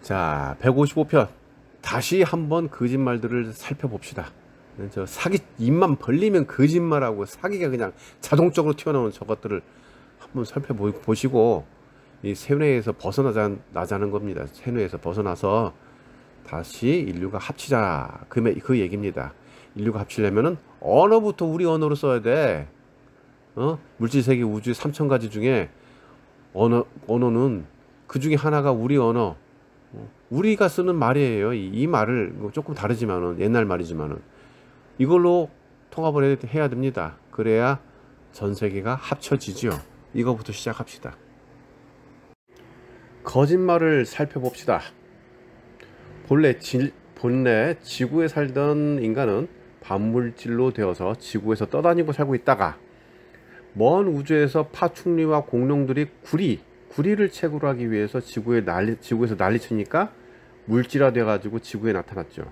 자, 155편 다시 한번 거짓말들을 살펴봅시다. 저 사기 입만 벌리면 거짓말하고 사기가 그냥 자동적으로 튀어나오는 저것들을 한번 살펴보시고 이 세뇌에서 벗어나자는 겁니다. 세뇌에서 벗어나서 다시 인류가 합치자 그 얘기입니다. 인류가 합치려면은 언어부터 우리 언어로 써야 돼. 물질세계 우주 3,000가지 중에 언어는 그 중에 하나가 우리 언어. 우리가 쓰는 말이에요. 이 말을 조금 다르지만은 옛날 말이지만은 이걸로 통합을 해야 됩니다. 그래야 전 세계가 합쳐지죠. 이거부터 시작합시다. 거짓말을 살펴봅시다. 본래 지구에 살던 인간은 반물질로 되어서 지구에서 떠다니고 살고 있다가 먼 우주에서 파충류와 공룡들이 구리를 채굴하기 위해서 지구에서 난리치니까 물질화 돼 가지고 지구에 나타났죠.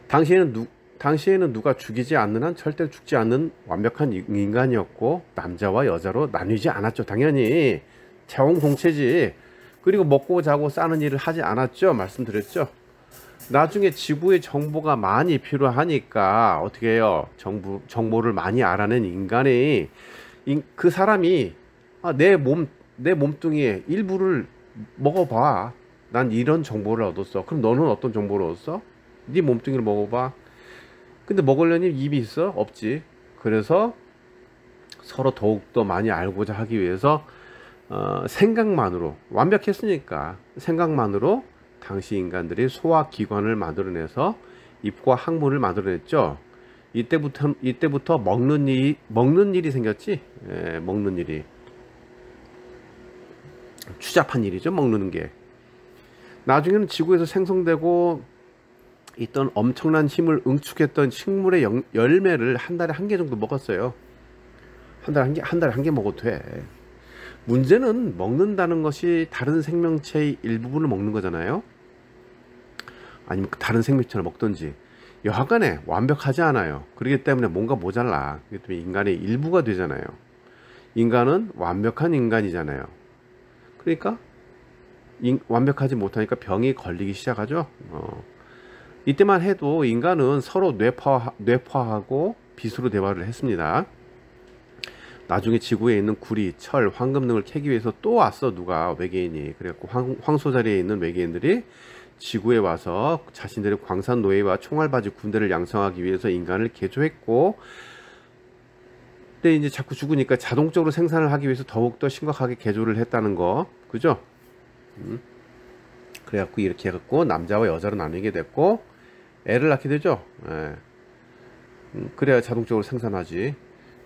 당시에는 누가 죽이지 않는 한 절대 죽지 않는 완벽한 인간이었고 남자와 여자로 나뉘지 않았죠. 당연히 자웅동체지. 그리고 먹고 자고 싸는 일을 하지 않았죠. 말씀드렸죠. 나중에 지구의 정보가 많이 필요하니까 어떻게 해요? 정보를 많이 알아낸 인간이 그 사람이 내 몸뚱이의 일부를 먹어봐. 난 이런 정보를 얻었어. 그럼 너는 어떤 정보를 얻었어? 네 몸뚱이를 먹어봐. 근데 먹으려니 입이 있어? 없지. 그래서 서로 더욱더 많이 알고자 하기 위해서 생각만으로 완벽했으니까 생각만으로 당시 인간들이 소화기관을 만들어내서 입과 항문을 만들어냈죠. 이때부터 먹는 일이 생겼지. 먹는 일이 추잡한 일이죠. 먹는 게. 나중에는 지구에서 생성되고 있던 엄청난 힘을 응축했던 식물의 열매를 한 달에 한 개 정도 먹었어요. 한 달에 한 개 먹어도 돼. 문제는 먹는다는 것이 다른 생명체의 일부분을 먹는 거잖아요. 아니면 다른 생명체를 먹든지 여하간에 완벽하지 않아요. 그렇기 때문에 뭔가 모자라. 그렇기 때문에 인간의 일부가 되잖아요. 인간은 완벽한 인간이잖아요. 그러니까 완벽하지 못하니까 병이 걸리기 시작하죠. 이때만 해도 인간은 서로 뇌파하고 빛으로 대화를 했습니다. 나중에 지구에 있는 구리, 철, 황금 등을 캐기 위해서 또 왔어. 누가 외계인이. 그래갖고 황소 자리에 있는 외계인들이 지구에 와서 자신들의 광산 노예와 총알바지 군대를 양성하기 위해서 인간을 개조했고, 근데 이제 자꾸 죽으니까 자동적으로 생산을 하기 위해서 더욱더 심각하게 개조를 했다는 거. 그죠? 그래갖고 이렇게 해갖고 남자와 여자로 나뉘게 됐고 애를 낳게 되죠. 그래야 자동적으로 생산하지.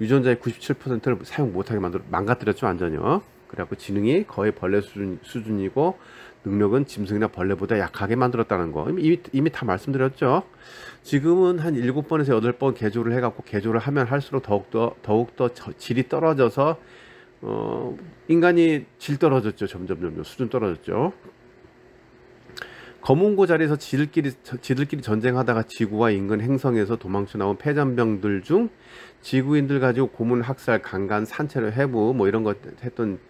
유전자의 97%를 사용 못하게 망가뜨렸죠. 완전히요. 그래갖고 지능이 거의 벌레 수준이고 능력은 짐승이나 벌레보다 약하게 만들었다는 거 이미 다 말씀드렸죠. 지금은 한 7번에서 8번 개조를 해갖고 개조를 하면 할수록 더욱더 질이 떨어져서 인간이 질 떨어졌죠. 점점 수준 떨어졌죠. 검은고 자리에서 지들끼리 전쟁하다가 지구와 인근 행성에서 도망쳐 나온 폐잔병들 중 지구인들 가지고 고문, 학살, 강간, 산채로 해부 뭐 이런 것 했던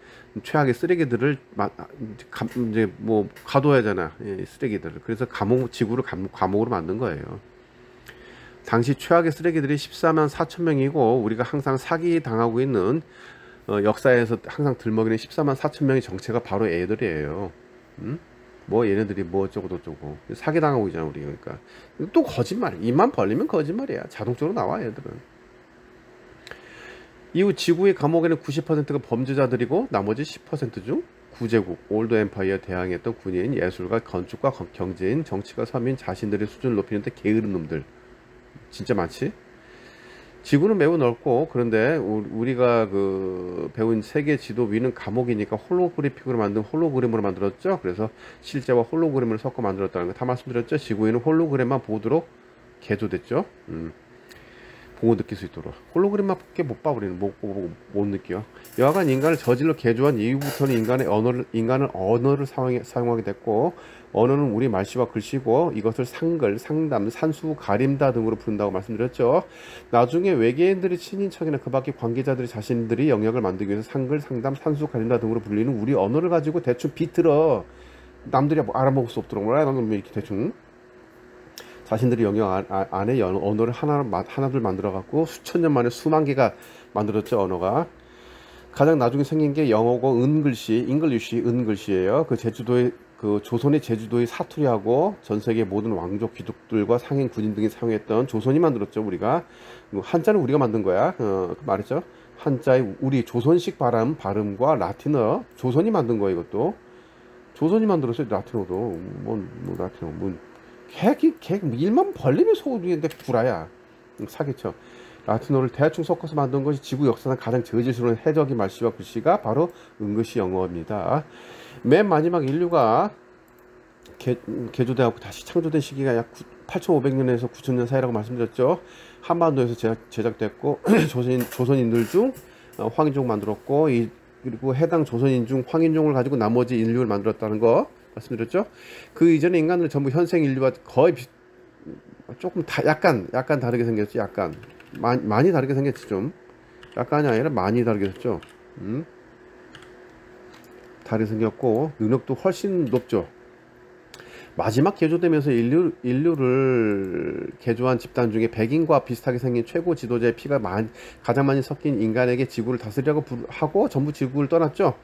최악의 쓰레기들을 이제 뭐 가둬야잖아. 쓰레기들을. 그래서 지구를 감옥으로 만든 거예요. 당시 최악의 쓰레기들이 14만 4천 명이고 우리가 항상 사기 당하고 있는 역사에서 항상 들먹이는 14만 4천 명의 정체가 바로 애들이에요. 뭐 얘네들이 뭐 어쩌고 저쩌고 사기당하고 있잖아 우리. 그러니까 또 거짓말. 입만 벌리면 거짓말이야. 자동적으로 나와 얘들은. 이후 지구의 감옥에는 90%가 범죄자들이고 나머지 10% 중 구제국 올드 엠파이어 대항했던 군인, 예술가, 건축가, 경제인, 정치가, 서민 자신들의 수준을 높이는데 게으른 놈들 진짜 많지. 지구는 매우 넓고 그런데 우리가 배운 세계 지도 위는 감옥이니까 홀로그래픽으로 만든 홀로그램으로 만들었죠. 그래서 실제와 홀로그램을 섞어 만들었다는 거 다 말씀드렸죠. 지구에는 홀로그램만 보도록 개조됐죠. 보고 느낄 수 있도록. 홀로그램만 밖에 못 봐. 우리는 못 느껴. 여하간 인간을 저질러 개조한 이후부터는 인간은 언어를 사용하게 됐고 언어는 우리 말씨와 글씨고 이것을 상글, 상담, 산수, 가림다 등으로 부른다고 말씀드렸죠. 나중에 외계인들이 친인척이나 그 밖의 관계자들이 자신들이 영역을 만들기 위해서 상글, 상담, 산수, 가림다 등으로 불리는 우리 언어를 가지고 대충 비틀어 남들이 알아먹을 수 없도록 뭐라 이렇게 대충 자신들이 영역 안에 언어를 하나둘 만들어 갖고 수천 년 만에 수만 개가 만들었죠. 언어가 가장 나중에 생긴 게 영어고 은글씨, 잉글리쉬 은글씨예요. 그 제주도의 그 조선의 제주도의 사투리하고 전 세계 모든 왕족 귀족들과 상인 군인 등이 사용했던 조선이 만들었죠. 우리가 한자는 우리가 만든 거야. 말했죠. 한자의 우리 조선식 발음과 라틴어 조선이 만든 거야. 이것도 조선이 만들었어요. 라틴어도 라틴어 걔 일만 벌리면 소리인데 구라야. 사기쳐. 라틴어를 대충 섞어서 만든 것이 지구 역사상 가장 저질스러운 해적의 말씨와 글씨가 바로 은글씨 영어입니다. 맨 마지막 인류가 개조되고 다시 창조된 시기가 약 8500년에서 9000년 사이라고 말씀드렸죠. 한반도에서 제작됐고 조선인들 중 황인종 만들었고 그리고 해당 조선인 중 황인종을 가지고 나머지 인류를 만들었다는 거 말씀드렸죠. 그 이전의 인간들은 전부 현생 인류와 거의 조금 약간 다르게 생겼지. 약간 많이 다르게 생겼지. 좀 약간이 아니라 많이 다르게 생겼죠. 다르게 생겼고 능력도 훨씬 높죠. 마지막 개조되면서 인류를 개조한 집단 중에 백인과 비슷하게 생긴 최고 지도자의 피가 가장 많이 섞인 인간에게 지구를 다스리라고 하고 전부 지구를 떠났죠.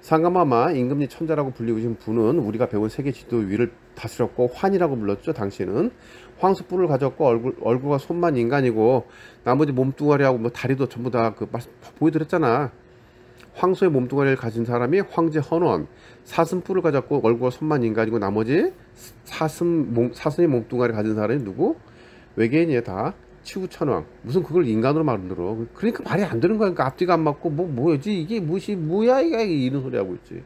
상가마마 임금니 천자라고 불리우신 분은 우리가 배운 세계 지도 위를 다스렸고 환이라고 불렀죠. 당시는 황소뿔을 가졌고 얼굴과 손만 인간이고 나머지 몸뚱아리하고 뭐 다리도 전부 다 보여드렸잖아. 황소의 몸뚱아리를 가진 사람이 황제 헌원, 사슴뿔을 가졌고 얼굴과 손만 인간이고 나머지 사슴의 몸뚱아리를 가진 사람이 누구? 외계인이에요. 다 치우천왕. 무슨 그걸 인간으로 만들어. 그러니까 말이 안 되는 거야. 그러니까 앞뒤가 안 맞고 뭐지 이게 뭐야 이게 이런 소리 하고 있지.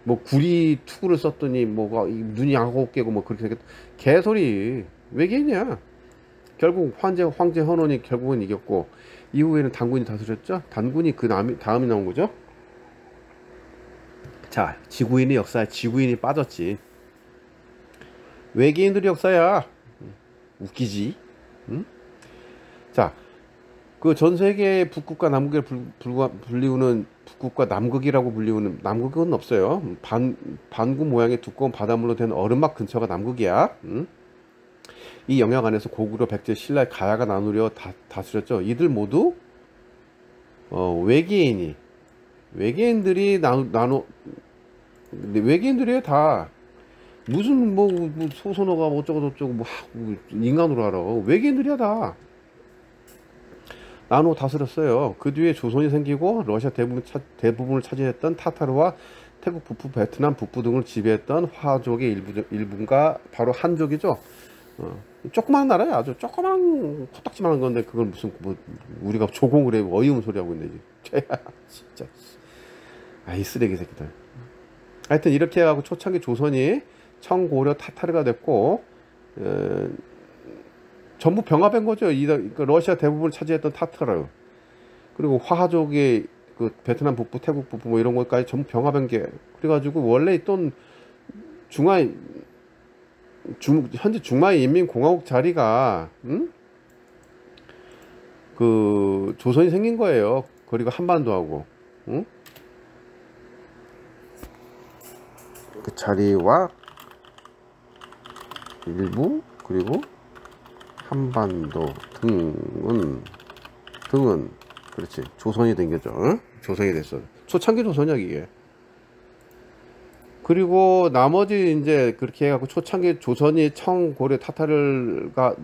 뭐 구리 투구를 썼더니 뭐가 눈이 9개고 뭐 그렇게 생겼. 개소리. 외계인이야. 결국 황제 헌원이 결국은 이겼고 이후에는 단군이 다스렸죠. 단군이 그 다음이 나온 거죠. 자, 지구인의 역사에 지구인이 빠졌지. 외계인들이 역사야. 웃기지. 응? 자, 그 전 세계 북극과 남극에 불리우는 북극과 남극이라고 불리우는 남극은 없어요. 반구 모양의 두꺼운 바닷물로 된 얼음막 근처가 남극이야. 응? 이 영역 안에서 고구려, 백제, 신라, 가야가 나누려 다스렸죠. 이들 모두 외계인들이 외계인들이에요. 다 무슨 뭐 소선어가 어쩌고 저쩌고 뭐 인간으로 알아. 외계인들이야 다. 나눠 다스렸어요. 그 뒤에 조선이 생기고 러시아 대부분을 차지했던 타타르와 태국 북부, 베트남 북부 등을 지배했던 화족의 일부가 바로 한족이죠. 조그만 나라야. 아주 조그만 코딱지만한 건데 그걸 무슨 우리가 조공을 해 어이없는 소리 하고 있네. 진짜 아이 쓰레기 새끼들. 하여튼 이렇게 해가지고 초창기 조선이 청고려 타타르가 됐고 전부 병합한 거죠. 러시아 대부분을 차지했던 타타르 그리고 화족의 그 베트남 북부, 태국 북부 뭐 이런 것까지 전부 병합한 게 그래가지고 원래 있던 현재 중화인민공화국 자리가 그 조선이 생긴 거예요. 그리고 한반도하고 그 자리와 일부 그리고 한반도 등은 그렇지 조선이 된 거죠. 조선이 됐어. 초창기 조선이야 이게. 그리고 나머지 이제 그렇게 해갖고 초창기 조선이 청고려 타타르가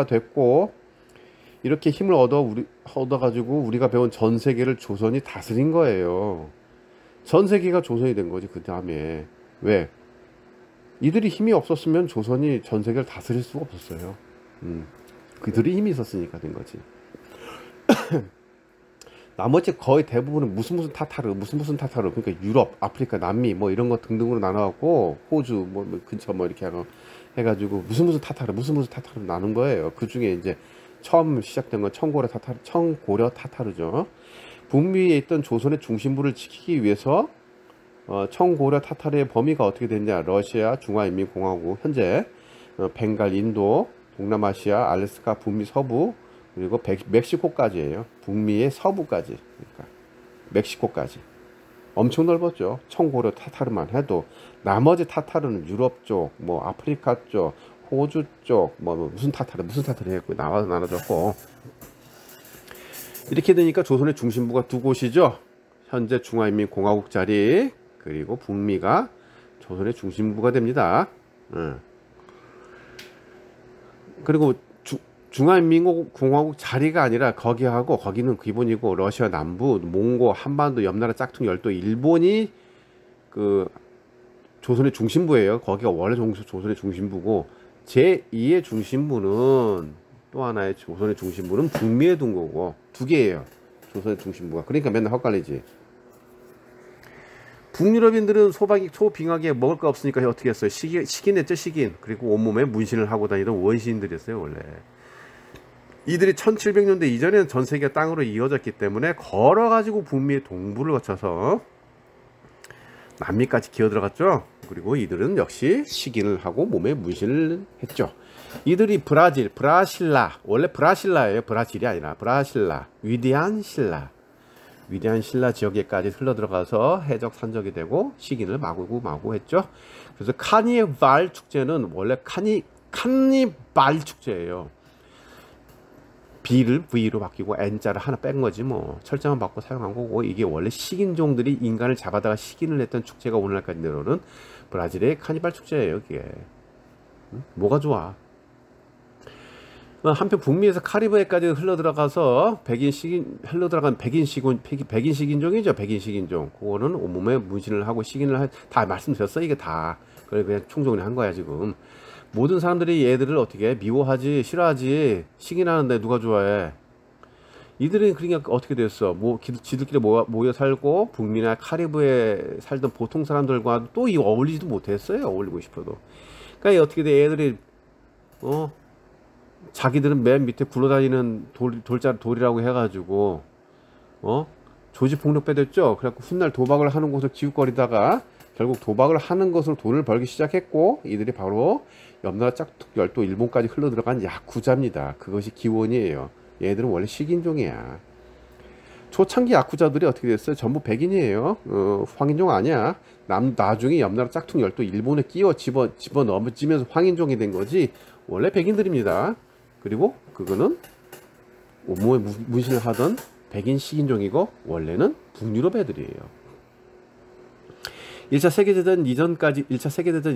됐고 이렇게 힘을 얻어가지고 우리가 배운 전 세계를 조선이 다스린 거예요. 전 세계가 조선이 된 거지. 그 다음에 왜? 이들이 힘이 없었으면 조선이 전 세계를 다스릴 수가 없었어요. 그들이 힘이 있었으니까 된 거지. 나머지 거의 대부분은 무슨 타타르 그러니까 유럽, 아프리카, 남미 뭐 이런 거 등등으로 나눠갖고 호주 뭐 근처 뭐 이렇게 해가지고 무슨 타타르 나눈 거예요. 그 중에 이제 처음 시작된 건 청고려 타타르죠. 북미에 있던 조선의 중심부를 지키기 위해서 청고려 타타르의 범위가 어떻게 됐냐? 러시아, 중화인민공화국, 현재 벵갈, 인도, 동남아시아, 알래스카, 북미 서부 그리고 멕시코까지예요. 북미의 서부까지. 그러니까 멕시코까지. 엄청 넓었죠. 청고려 타타르만 해도. 나머지 타타르는 유럽 쪽, 뭐 아프리카 쪽, 호주 쪽, 뭐 무슨 타타르 했고 나눠졌고. 이렇게 되니까 조선의 중심부가 두 곳이죠. 현재 중화인민공화국 자리, 그리고 북미가 조선의 중심부가 됩니다. 그리고 중화인민공화국 자리가 아니라 거기하고, 거기는 기본이고, 러시아 남부, 몽고, 한반도, 옆나라 짝퉁 열도, 일본이 그 조선의 중심부예요. 거기가 원래 조선의 중심부고, 제2의 중심부는, 또 하나의 조선의 중심부는 북미에 둔 거고, 두 개예요. 조선의 중심부가. 그러니까 맨날 헛갈리지. 북유럽인들은 소빙하기에 먹을 거 없으니까 어떻게 했어요? 식인 했죠, 식인. 그리고 온몸에 문신을 하고 다니던 원시인들이었어요, 원래. 이들이 1700년대 이전에는 전 세계 땅으로 이어졌기 때문에 걸어가지고 북미의 동부를 거쳐서 남미까지 기어 들어갔죠. 그리고 이들은 역시 식인을 하고 몸에 문신을 했죠. 이들이 브라실라, 원래 브라실라예요. 브라질이 아니라 브라실라, 위대한 신라 지역에까지 흘러 들어가서 해적 산적이 되고 식인을 마구 했죠. 그래서 카니발 축제는 원래 카니발 축제예요. B를 V로 바뀌고 N자를 하나 뺀 거지 뭐. 철자만 바꿔 사용한 거고, 이게 원래 식인종들이 인간을 잡아다가 식인을 했던 축제가 오늘날까지 내려오는 브라질의 카니발 축제예요. 이게 뭐가 좋아? 한편 북미에서 카리브해까지 흘러 들어가서 백인 식인종이죠. 백인 식인종. 그거는 온몸에 문신을 하고 식인을 다 말씀드렸어. 이게 다 그냥 총정리 한 거야 지금. 모든 사람들이 얘들을 어떻게 미워하지, 싫어하지. 식인하는데 누가 좋아해? 이들은 그러니까 어떻게 됐어? 지들끼리 모여 살고 북미나 카리브에 살던 보통 사람들과 또 어울리지도 못했어요. 어울리고 싶어도. 그러니까 어떻게 돼? 얘들이 자기들은 맨 밑에 굴러다니는 돌이라고 해가지고 조직폭력 빼댔죠. 그래갖고 훗날 도박을 하는 곳을 기웃거리다가 결국 도박을 하는 것으로 돈을 벌기 시작했고, 이들이 바로 옆나라 짝퉁 열도 일본까지 흘러 들어간 야쿠자입니다. 그것이 기원이에요. 얘들은 원래 식인종이야. 초창기 야쿠자들이 어떻게 됐어요? 전부 백인이에요. 황인종 아니야. 나중에 옆나라 짝퉁 열도 일본에 집어 넘어지면서 황인종이 된 거지, 원래 백인들입니다. 그리고 그거는 온몸에 문신을 하던 백인 식인종이고, 원래는 북유럽 애들이에요. 1차 세계대전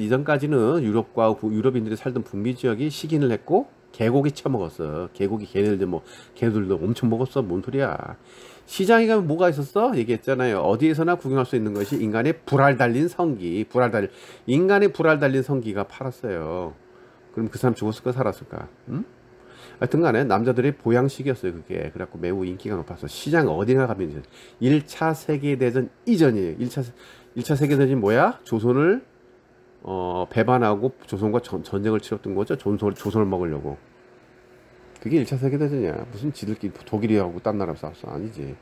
이전까지는 유럽인들이 살던 북미 지역이 식인을 했고, 개고기 처먹었어. 개고기 걔네들도 엄청 먹었어. 뭔 소리야. 시장에 가면 뭐가 있었어? 얘기했잖아요. 어디에서나 구경할 수 있는 것이 인간의 불알 달린 성기. 인간의 불알 달린 성기가 팔았어요. 그럼 그 사람 죽었을까 살았을까? 응? 하여튼 간에 남자들의 보양식이었어요, 그게. 그래갖고 매우 인기가 높았어. 시장 어디나 가면 1차 세계대전 이전이에요. 1차 세계대전이 뭐야? 조선을 배반하고 조선과 전쟁을 치렀던 거죠. 조선을 먹으려고. 그게 1차 세계대전이야. 무슨 지들끼리 독일이하고 딴 나라 싸웠어. 아니지.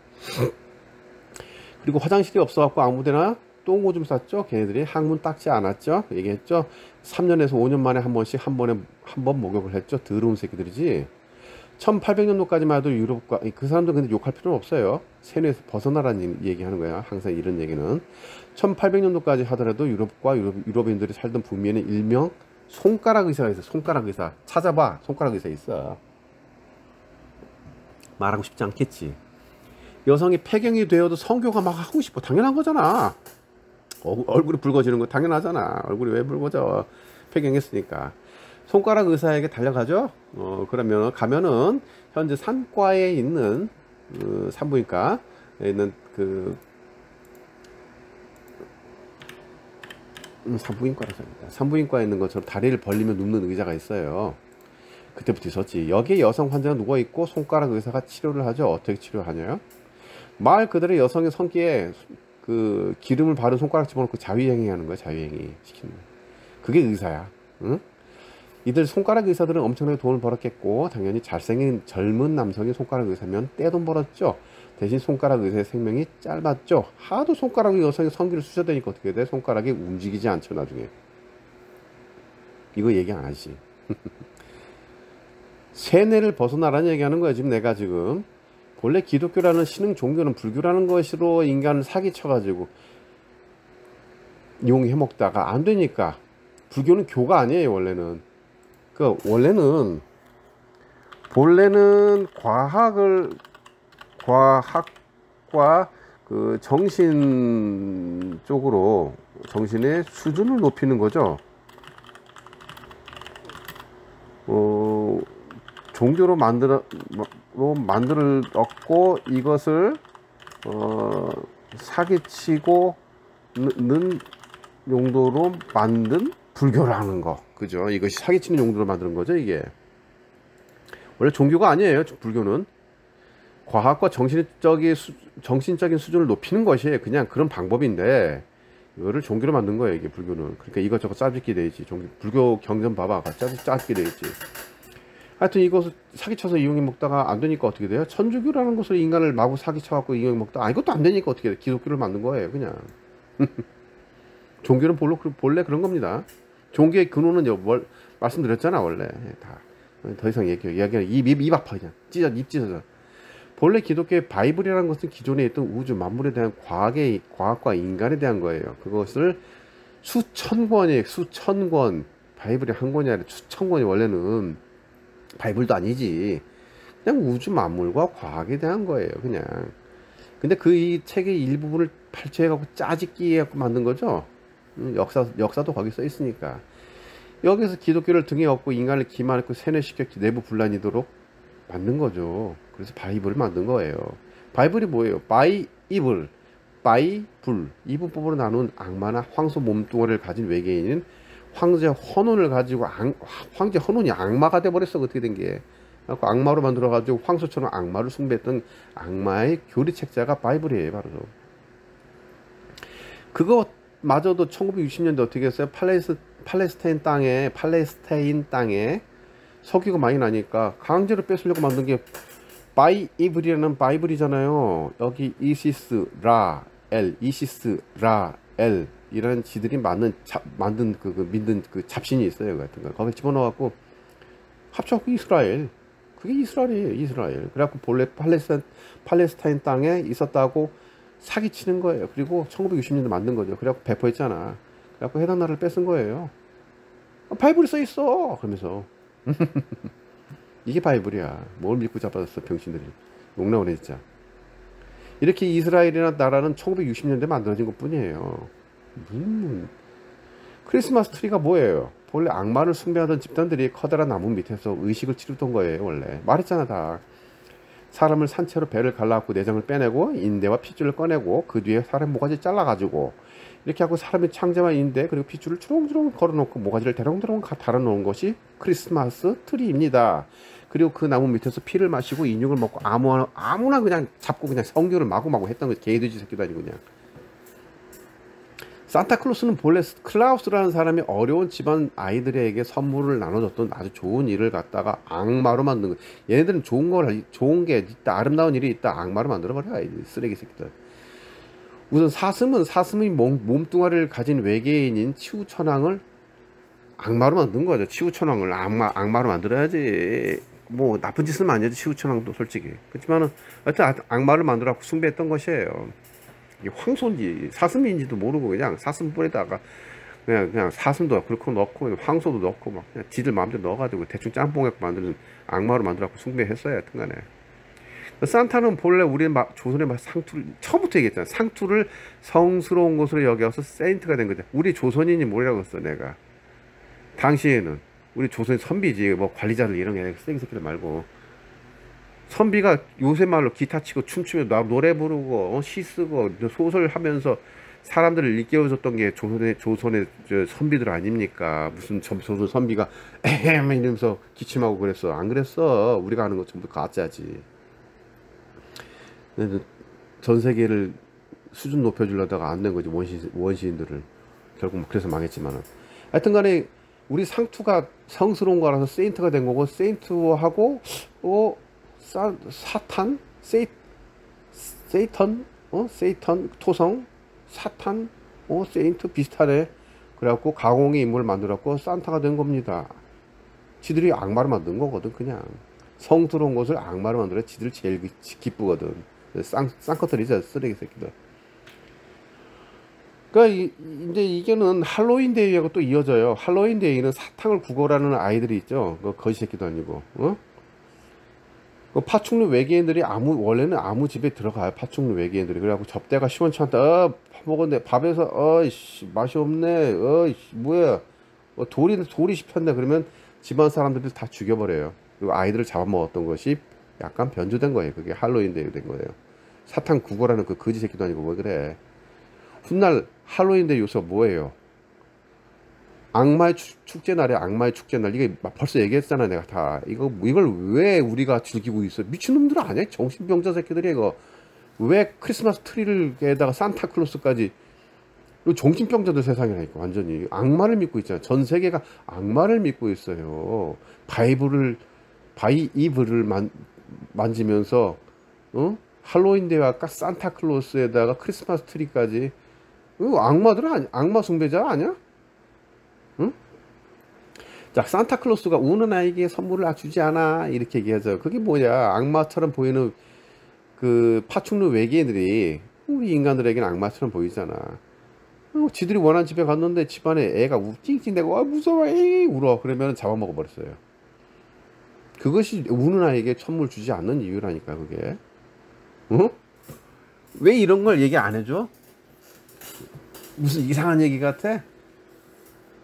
그리고 화장실이 없어갖고 아무데나 똥오줌 쌌죠. 걔네들이 항문 닦지 않았죠. 얘기했죠. 3년에서 5년 만에 한 번씩 한 번 목욕을 했죠. 더러운 새끼들이지. 1800년도까지만 해도 유럽과, 그 사람들 근데 욕할 필요는 없어요. 세뇌에서 벗어나라는 얘기하는 거야. 항상 이런 얘기는. 1800년도까지 하더라도 유럽과 유럽인들이 살던 북미에는 일명 손가락 의사가 있어. 손가락 의사. 찾아봐. 손가락 의사 있어. 말하고 싶지 않겠지. 여성이 폐경이 되어도 성교가 막 하고 싶어. 당연한 거잖아. 얼굴이 붉어지는 거 당연하잖아. 얼굴이 왜 붉어져? 폐경했으니까. 손가락 의사에게 달려가죠. 그러면 가면은 현재 산과에 있는 산부인과에 있는 산부인과라서 산부인과에 있는 것처럼 다리를 벌리면 눕는 의자가 있어요. 그때부터 있었지. 여기에 여성 환자가 누워 있고 손가락 의사가 치료를 하죠. 어떻게 치료하냐요? 말 그대로 여성의 성기에 기름을 바른 손가락 집어넣고 자위행위 하는 거야. 자위행위 시키는 거야. 그게 의사야. 응? 이들 손가락 의사들은 엄청나게 돈을 벌었겠고, 당연히 잘생긴 젊은 남성이 손가락 의사면 떼돈 벌었죠. 대신 손가락 의사의 생명이 짧았죠. 하도 손가락이 여성의 성기를 쑤셔대니까 어떻게 돼? 손가락이 움직이지 않죠. 나중에 이거 얘기 안 하지. 세뇌를 벗어나라는 얘기하는 거야 지금 내가 지금. 본래 기독교라는 신흥 종교는 불교라는 것으로 인간을 사기쳐가지고 이용해 먹다가 안 되니까, 불교는 교가 아니에요 원래는. 그 본래는 과학과 그 정신 쪽으로 정신의 수준을 높이는 거죠. 종교로 만들었고 이것을 사기치고는 용도로 만든 불교라는 거, 그죠? 이것이 사기치는 용도로 만드는 거죠. 이게 원래 종교가 아니에요. 불교는 과학과 정신적인 수준을 높이는 것이 그냥 그런 방법인데, 이거를 종교로 만든 거예요 이게 불교는. 그러니까 이것저것 짜집게 돼 있지. 불교 경전 봐봐, 짜집게 돼 있지. 하여튼 이것을 사기쳐서 이용해 먹다가 안 되니까 어떻게 돼요? 천주교라는 것을 인간을 마구 사기쳐갖고 이용해 먹다가 이것도 안 되니까 어떻게 돼요? 기독교를 만든 거예요 그냥. 종교는 본래 그런 겁니다. 종교의 근원은 말씀드렸잖아 원래. 다 더 이상 이야기는 입 아파 그냥 입 찢어져. 본래 기독교의 바이블이라는 것은 기존에 있던 우주 만물에 대한 과학과 인간에 대한 거예요. 그것을 수천 권, 바이블이 한 권이 아니라 수천 권이, 원래는 바이블도 아니지, 그냥 우주 만물과 과학에 대한 거예요 그냥. 근데 이 책의 일부분을 발췌해갖고 짜집기 해갖고 만든 거죠. 역사도 거기 써 있으니까. 여기서 기독교를 등에 업고 인간을 기만했고 세뇌시켜 내부 분란이도록 만든 거죠. 그래서 바이블을 만든 거예요. 바이블이 뭐예요? 바이블, 이분법으로 나눈 악마나 황소 몸뚱아리를 가진 외계인인 황제 헌혼을 가지고 황제 헌혼이 악마가 돼버렸어. 어떻게 된 게. 악마로 만들어가지고 황소처럼 악마를 숭배했던 악마의 교리책자가 바이블이에요 바로. 그거마저도 1960년대 어떻게 했어요? 팔레스타인 땅에 석유가 많이 나니까 강제로 뺏으려고 만든 게 바이블이라는 바이블이잖아요. 여기 이시스 라엘 이라는 지들이 만든 믿는 그 잡신이 있어요. 같은 거 거기 집어넣어갖고 합쳐갖고 그게 이스라엘이에요. 이스라엘. 그래갖고 본래 팔레스타인 땅에 있었다고 사기치는 거예요. 그리고 1960년대 만든 거죠. 그래갖고 배포했잖아. 그래갖고 해당 나라를 뺏은 거예요. 바이블이 써있어 그러면서. 이게 바이블이야. 뭘 믿고 잡아줬어 병신들이. 욕나오네 진짜. 이렇게 이스라엘이라는 나라는 1960년대에 만들어진 것 뿐이에요. 크리스마스 트리가 뭐예요? 본래 악마를 숭배하던 집단들이 커다란 나무 밑에서 의식을 치르던 거예요. 원래 말했잖아 다. 사람을 산채로 배를 갈라갖고 내장을 빼내고 인대와 핏줄을 꺼내고 그 뒤에 사람 모가지 잘라가지고 이렇게 하고 사람의 창자와 인대 그리고 핏줄을 주렁주렁 걸어놓고 모가지를 대롱대롱 달아놓은 것이 크리스마스 트리입니다. 그리고 그 나무 밑에서 피를 마시고 인육을 먹고 아무나 그냥 잡고 그냥 성교를 마구마구 했던 거지. 개돼지 새끼도 아니고 그냥. 산타클로스는 본래 클라우스라는 사람이 어려운 집안 아이들에게 선물을 나눠줬던 아주 좋은 일을 갖다가 악마로 만든 거예요. 얘네들은 좋은 게 있다, 아름다운 일이 있다, 악마로 만들어버려. 이 쓰레기 새끼들. 우선 사슴의 몸뚱아리를 가진 외계인인 치우천왕을 악마로 만든 거죠. 치우천왕을 악마로 만들어야지. 뭐 나쁜 짓은 많이 하지 치우천왕도 솔직히. 그렇지만은 하여튼 악마를 만들어갖고 숭배했던 것이에요. 이게 황소인지 사슴인지도 모르고 그냥 사슴뿔에다가 그냥 사슴도 그렇고 넣고 황소도 넣고 막 그냥 지들 마음대로 넣어가지고 대충 짬뽕해서 만드는 악마로 만들어갖고 숭배했어요. 하여튼간에 산타는 본래 우리 조선의 상투를 처음부터 얘기했잖아. 상투를 성스러운 것으로 여겨서 세인트가 된 거죠. 우리 조선인이 뭐라고 했어 내가. 당시에는 우리 조선의 선비지 뭐 관리자들 이런 게 쓰레기 새끼들 말고 선비가 요새 말로 기타 치고 춤추며 노래 부르고 시 쓰고 소설 하면서 사람들을 일깨워줬던 게 조선의 선비들 아닙니까? 무슨 조선 선비가 에헴 이러면서 기침하고 그랬어. 안 그랬어. 우리가 아는 거 전부 가짜지. 전 세계를 수준 높여주려다가 안 된 거지. 원시인들을 결국 뭐 그래서 망했지만은 하여튼간에 우리 상투가 성스러운 거라서 세인트가 된 거고, 세인트하고 사탄, 세이턴, 토성, 사탄, 세인트 비슷하네. 그래갖고 가공의 인물을 만들었고 산타가 된 겁니다. 지들이 악마를 만든 거거든 그냥. 성스러운 것을 악마로 만들어 지들 제일 기쁘거든. 쌍꺼풀이죠, 쓰레기 새끼들. 그러니까 이제 이게는 할로윈 데이하고 또 이어져요. 할로윈 데이는 사탕을 구걸하는 아이들이 있죠. 그 거지 새끼도 아니고, 어? 그 파충류 외계인들이 원래는 아무 집에 들어가요. 파충류 외계인들이. 그래갖고 접대가 시원찮다. 밥 먹었는데 밥에서 어이씨 맛이 없네. 어이씨 뭐야? 돌이 씹혔네. 그러면 집안 사람들이 다 죽여버려요. 그리고 아이들을 잡아먹었던 것이 약간 변주된 거예요. 그게 할로윈 데이 된 거예요. 사탕 구걸하는 그 거지 새끼도 아니고 왜 그래? 훗날 할로윈 데이 요소가 뭐예요? 악마의 축제날에 악마의 축제날. 이게 벌써 얘기했잖아 내가 다. 이걸 왜 우리가 즐기고 있어? 미친놈들 아니야? 정신병자 새끼들이 이거. 왜 크리스마스 트리를에다가 산타클로스까지. 이거 정신병자들 세상이라니까. 완전히 악마를 믿고 있잖아. 전 세계가 악마를 믿고 있어요. 바이블을 만지면서 할로윈 데이와 산타클로스에다가 크리스마스 트리까지. 이거 악마들 아니? 악마 숭배자 아니야? 응? 자, 산타클로스가 우는 아이에게 선물을 주지 않아 이렇게 얘기하죠. 그게 뭐냐? 악마처럼 보이는 그 파충류 외계인들이 우리 인간들에게는 악마처럼 보이잖아. 지들이 원하는 집에 갔는데 집안에 애가 찡찡대고 무서워 에이 울어. 그러면 잡아먹어 버렸어요. 그것이 우는 아이에게 선물 주지 않는 이유라니까 그게. 어? 왜 이런 걸 얘기 안 해줘? 무슨 이상한 얘기 같아?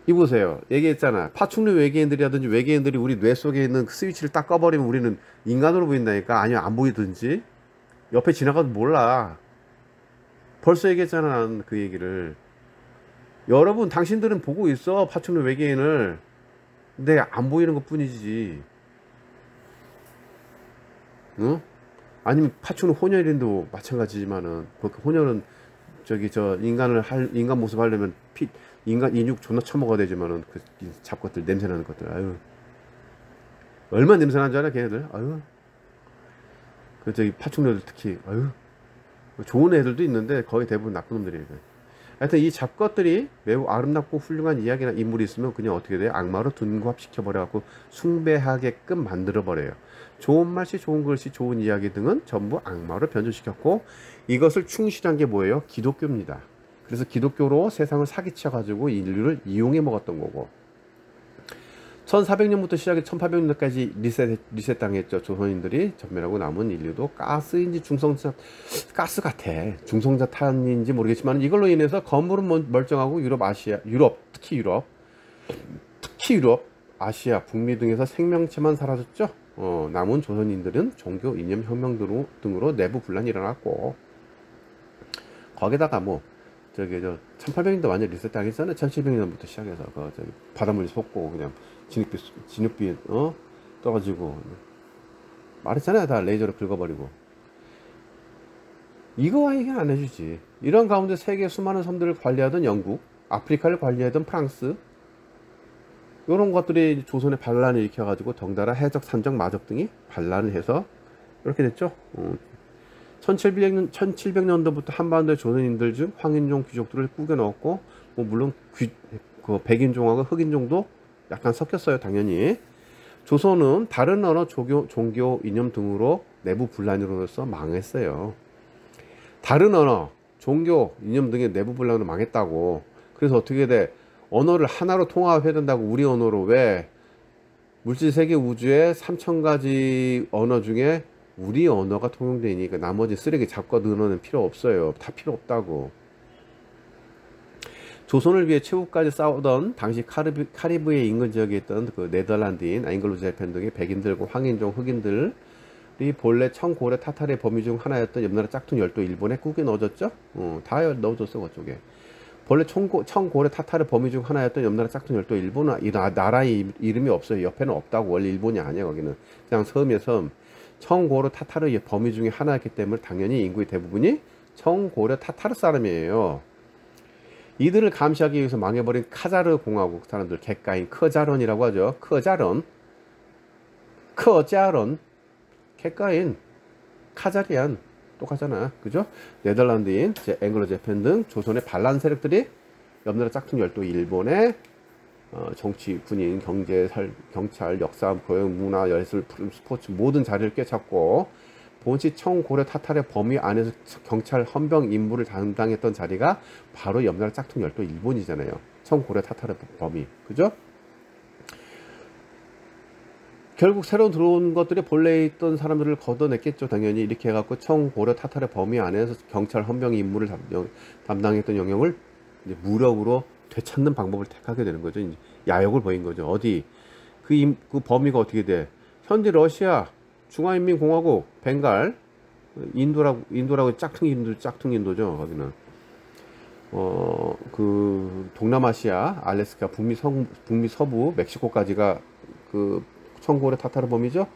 이 보세요. 얘기했잖아. 파충류 외계인들이라든지 외계인들이 우리 뇌 속에 있는 그 스위치를 딱 꺼버리면 우리는 인간으로 보인다니까. 아니면 안 보이든지 옆에 지나가도 몰라. 벌써 얘기했잖아 난 그 얘기를. 여러분 당신들은 보고 있어 파충류 외계인을. 근데 안 보이는 것 뿐이지. 응? 아니면 파충류 혼혈인도 마찬가지지만은 그 혼혈은 인간 모습 하려면 인간 인육 존나 처먹어야 되지만은 그 잡것들 냄새나는 것들. 아유 얼마나 냄새나는 줄 알아 걔네들. 아유 그 파충류들 특히 아유 좋은 애들도 있는데 거의 대부분 나쁜 놈들이에요. 하여튼 이 잡것들이 매우 아름답고 훌륭한 이야기나 인물이 있으면 그냥 어떻게 돼요? 악마로 둔갑시켜 버려갖고 숭배하게끔 만들어 버려요. 좋은 말씨, 좋은 글씨, 좋은 이야기 등은 전부 악마로 변조시켰고 이것을 충실한 게 뭐예요? 기독교입니다. 그래서 기독교로 세상을 사기쳐 가지고 인류를 이용해 먹었던 거고 1400년부터 시작해 1800년까지 리셋 당했죠. 조선인들이 전멸하고 남은 인류도 가스인지 가스 같아. 중성자탄인지 모르겠지만 이걸로 인해서 건물은 멀쩡하고 특히 유럽, 아시아, 북미 등에서 생명체만 사라졌죠. 남은 조선인들은 종교 이념 혁명 등으로 내부 분란이 일어났고 거기다가 1800년도 완전 리셋 당했잖아요. 1700년부터 시작해서 바닷물이 솟고 그냥 진흙비 떠가지고 말했잖아요. 다 레이저로 긁어버리고. 이거와 얘기는 안 해주지. 이런 가운데 세계 수많은 섬들을 관리하던 영국, 아프리카를 관리하던 프랑스, 이런 것들이 조선의 반란을 일으켜가지고 덩달아 해적, 산적, 마적 등이 반란을 해서 이렇게 됐죠. 1700년도부터 한반도의 조선인들 중 황인종 귀족들을 꾸겨 넣었고 물론 그 백인종하고 흑인종도 약간 섞였어요. 당연히. 조선은 다른 언어, 종교, 이념 등으로 내부 분란으로서 망했어요. 다른 언어, 종교, 이념 등의 내부 분란으로 망했다고. 그래서 어떻게 돼? 언어를 하나로 통합해야 된다고. 우리 언어로. 왜? 물질세계 우주에 3000가지 언어 중에 우리 언어가 통용되니까 나머지 쓰레기 잡것 언어는 필요 없어요. 다 필요 없다고. 조선을 위해 최후까지 싸우던 당시 카리브해 인근 지역에 있던 그 네덜란드인, 앵글로 재팬 등의 백인들과 황인종, 흑인들이 본래 청고려 타타르의 범위 중 하나였던 옆나라 짝퉁 열도 일본에 꾸겨 넣어줬죠. 다 넣어줬어 그쪽에. 본래 청고려 타타르 범위 중 하나였던 옆나라 짝퉁 열도 일본은 이 나라의 이름이 없어요. 옆에는 없다고. 원래 일본이 아니야. 거기는 그냥 섬이야 섬. 청고려 타타르의 범위 중에 하나였기 때문에 당연히 인구의 대부분이 청고려 타타르 사람이에요. 이들을 감시하기 위해서 망해버린 카자르 공화국 사람들, 객가인 커자런이라고 하죠. 커자런, 객가인, 카자리안 똑같잖아. 그죠? 네덜란드인, 앵글로 재팬 등 조선의 반란 세력들이 옆나라 짝퉁 열도 일본에 정치, 군인, 경제, 경찰, 역사, 교육, 문화, 예술, 스포츠 모든 자리를 꿰찼고 본시 청고려 타타르의 범위 안에서 경찰 헌병 임무를 담당했던 자리가 바로 옆나라 짝퉁 열도 일본이잖아요. 청고려 타타르 범위, 그죠? 결국 새로 들어온 것들이 본래 있던 사람들을 걷어냈겠죠. 당연히 이렇게 해갖고 청고려 타타르 범위 안에서 경찰 헌병 임무를 담당했던 영역을 이제 무력으로 되찾는 방법을 택하게 되는 거죠. 이제 야욕을 보인 거죠. 어디 그 범위가 어떻게 돼? 현재 러시아, 중화인민공화국, 벵갈, 인도라고 짝퉁 인도죠. 거기는 그 동남아시아, 알래스카, 북미 서부, 멕시코까지가 그 청고려 타타르 범위죠.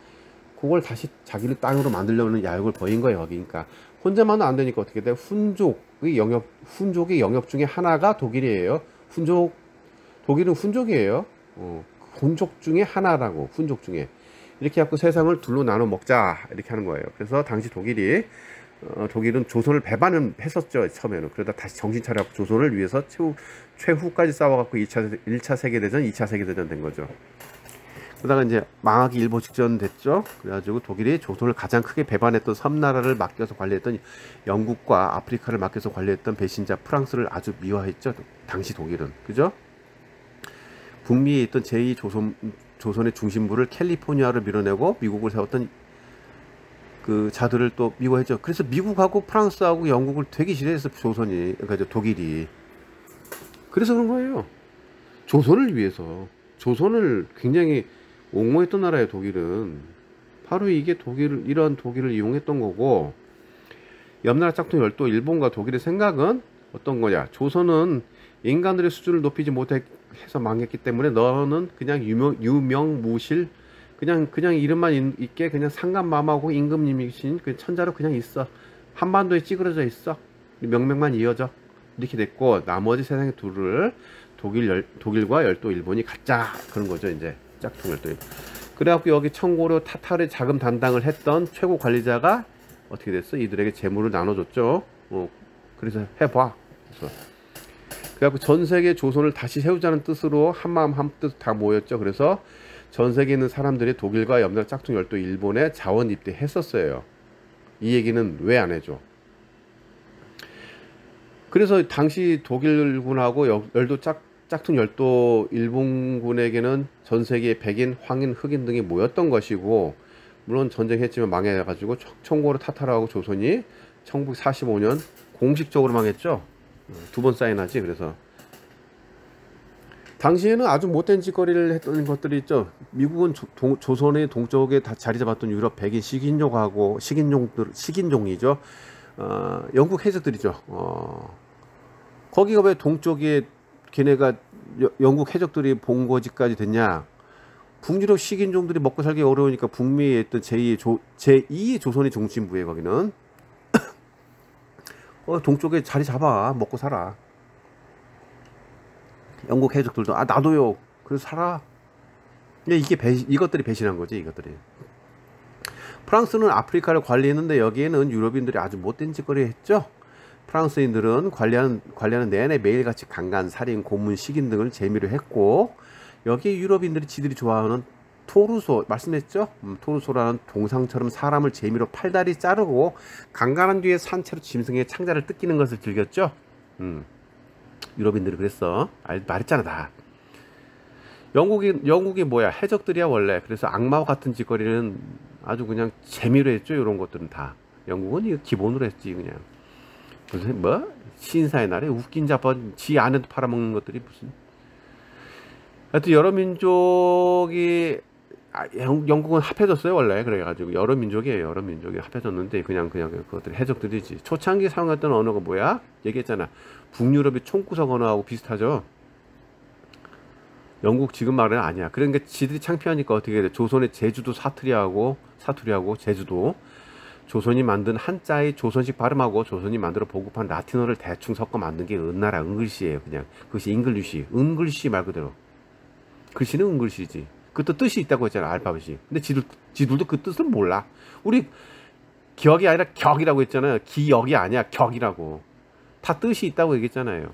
그걸 다시 자기를 땅으로 만들려는 야욕을 보인 거예요. 거기. 그러니까 혼자만은 안 되니까 어떻게 돼? 훈족의 영역 중에 하나가 독일이에요. 독일은 훈족이에요. 훈족 중에 하나라고. 훈족 중에 이렇게 해갖고 세상을 둘로 나눠 먹자 이렇게 하는 거예요. 그래서 당시 독일은 조선을 배반은 했었죠. 처음에는. 그러다 다시 정신 차려갖고 조선을 위해서 최후까지 싸워갖고 1차 세계대전, 2차 세계대전 된 거죠. 그러다가 이제 망하기 일보 직전 됐죠. 그래가지고 독일이 조선을 가장 크게 배반했던 섬나라를 맡겨서 관리했던 영국과 아프리카를 맡겨서 관리했던 배신자 프랑스를 아주 미화했죠. 당시 독일은. 그죠? 북미에 있던 제2조선의 중심부를 캘리포니아로 밀어내고 미국을 세웠던 그 자들을 또 미워했죠. 그래서 미국하고 프랑스하고 영국을 되게 싫어했어. 그러니까 독일이. 그래서 그런 거예요. 조선을 위해서. 조선을 굉장히 옹호했던 나라예요. 독일은. 바로 이게 이런 독일을 이용했던 거고, 옆나라 짝퉁 열도 일본과 독일의 생각은 어떤 거냐? 조선은 인간들의 수준을 높이지 못해서 망했기 때문에 너는 그냥 유명무실, 그냥 이름만 있게 그냥 상감마마고 임금님이신 그 천자로 그냥 있어. 한반도에 찌그러져 있어. 명맥만 이어져. 이렇게 됐고, 나머지 세상의 둘을 독일과 열도 일본이 갖자. 그런 거죠. 이제 짝퉁 열도 일본. 그래갖고 여기 청고려 타타르 자금 담당을 했던 최고 관리자가 어떻게 됐어? 이들에게 재물을 나눠줬죠. 그래서 해봐. 그래갖고 전 세계 조선을 다시 세우자는 뜻으로 한마음 한뜻 다 모였죠. 그래서 전 세계에 있는 사람들이 독일과 옆나라 짝퉁 열도 일본에 자원 입대했었어요. 이 얘기는 왜 안 해줘? 그래서 당시 독일군하고 짝퉁 열도 일본군에게는 전 세계의 백인, 황인, 흑인 등이 모였던 것이고, 물론 전쟁했지만 망해가지고 청고려 타타르하고 조선이 1945년 공식적으로 망했죠. 2번 사인하지. 그래서 당시에는 아주 못된 짓거리를 했던 것들이 있죠. 미국은 조선의 동쪽에 다 자리 잡았던 유럽 백인 식인종이죠. 영국 해적들이죠. 거기가 왜 동쪽에 걔네가 영국 해적들이 본거지까지 됐냐? 북유럽 식인종들이 먹고 살기 어려우니까 북미에 있던 제2의 조선의 중심부에 거기는 동쪽에 자리 잡아 먹고 살아. 영국 해적들도 나도요. 그래서 살아. 근데 이것들이 배신한 거지. 이것들이. 프랑스는 아프리카를 관리했는데 여기에는 유럽인들이 아주 못된 짓거리 했죠. 프랑스인들은 관리하는 내내 매일같이 강간, 살인, 고문, 식인 등을 재미로 했고, 여기에 유럽인들이 지들이 좋아하는 토르소, 말씀했죠? 토르소라는 동상처럼 사람을 재미로 팔다리 자르고 강간한 뒤에 산채로 짐승의 창자를 뜯기는 것을 즐겼죠. 유럽인들이 그랬어. 말했잖아 다. 영국이 뭐야? 해적들이야 원래. 그래서 악마와 같은 짓거리는 아주 그냥 재미로 했죠. 이런 것들은 다. 영국은 이거 기본으로 했지 그냥. 무슨 신사의 날에 웃긴 자본 지 안에도 팔아먹는 것들이 무슨. 하여튼 여러 민족이 영국은 합해졌어요 원래. 그래가지고 여러 민족이에요. 여러 민족이 합해졌는데 그냥 그것들이 해적들이지. 초창기 사용했던 언어가 뭐야? 얘기했잖아. 북유럽의 총구석 언어하고 비슷하죠. 영국 지금 말은 아니야. 그러니까 지들이 창피하니까 어떻게 돼? 조선의 제주도 사투리하고 제주도 조선이 만든 한자의 조선식 발음하고 조선이 만들어 보급한 라틴어를 대충 섞어 만든 게 은나라 은글씨예요. 그냥 그것이 잉글리시, 은글씨 말 그대로. 글씨는 은글씨지. 그것도 뜻이 있다고 했잖아. 알파벳이. 근데 지들도 그 뜻을 몰라. 우리 기억이 아니라 격이라고 했잖아요. 기역이 아니야. 격이라고. 다 뜻이 있다고 얘기했잖아요.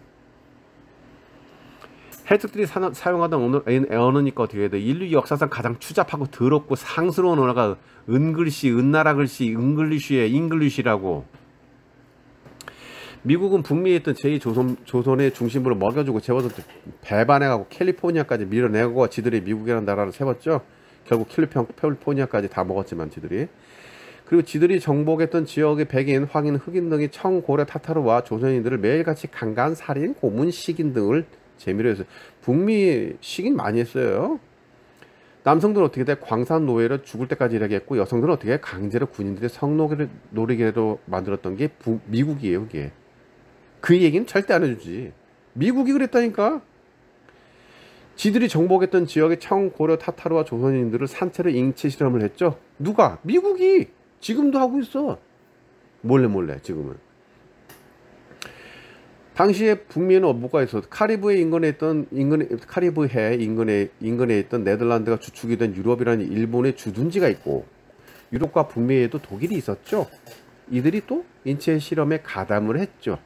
헬특들이 사용하던 언어니까 어떻게 해야 돼? 인류 역사상 가장 추잡하고 더럽고 상스러운 언어가 은글씨, 은나라 글씨, 잉글리쉬라고. 미국은 북미에 있던 제2조선의 중심부를 먹여주고 재워서 배반해가고 캘리포니아까지 밀어내고 지들이 미국이라는 나라를 세웠죠. 결국 캘리포니아까지 다 먹었지만 지들이. 그리고 지들이 정복했던 지역의 백인, 황인, 흑인 등이 청, 고려, 타타르와 조선인들을 매일같이 강간, 살인, 고문, 식인 등을 재미로 해서 북미 식인 많이 했어요. 남성들은 어떻게 돼? 광산 노예로 죽을 때까지 일하게 했고, 여성들은 어떻게 해? 강제로 군인들의 성노리게로 만들었던 게 미국이에요. 그게. 그 얘기는 절대 안 해주지. 미국이 그랬다니까. 지들이 정복했던 지역의 청, 고려, 타타르와 조선인들을 산채로 인체 실험을 했죠. 누가? 미국이. 지금도 하고 있어. 몰래 지금은. 당시에 북미에는 뭐가 있어? 카리브해 인근에 있던 네덜란드가 주축이 된 유럽이라는 일본의 주둔지가 있고, 유럽과 북미에도 독일이 있었죠. 이들이 또 인체 실험에 가담을 했죠.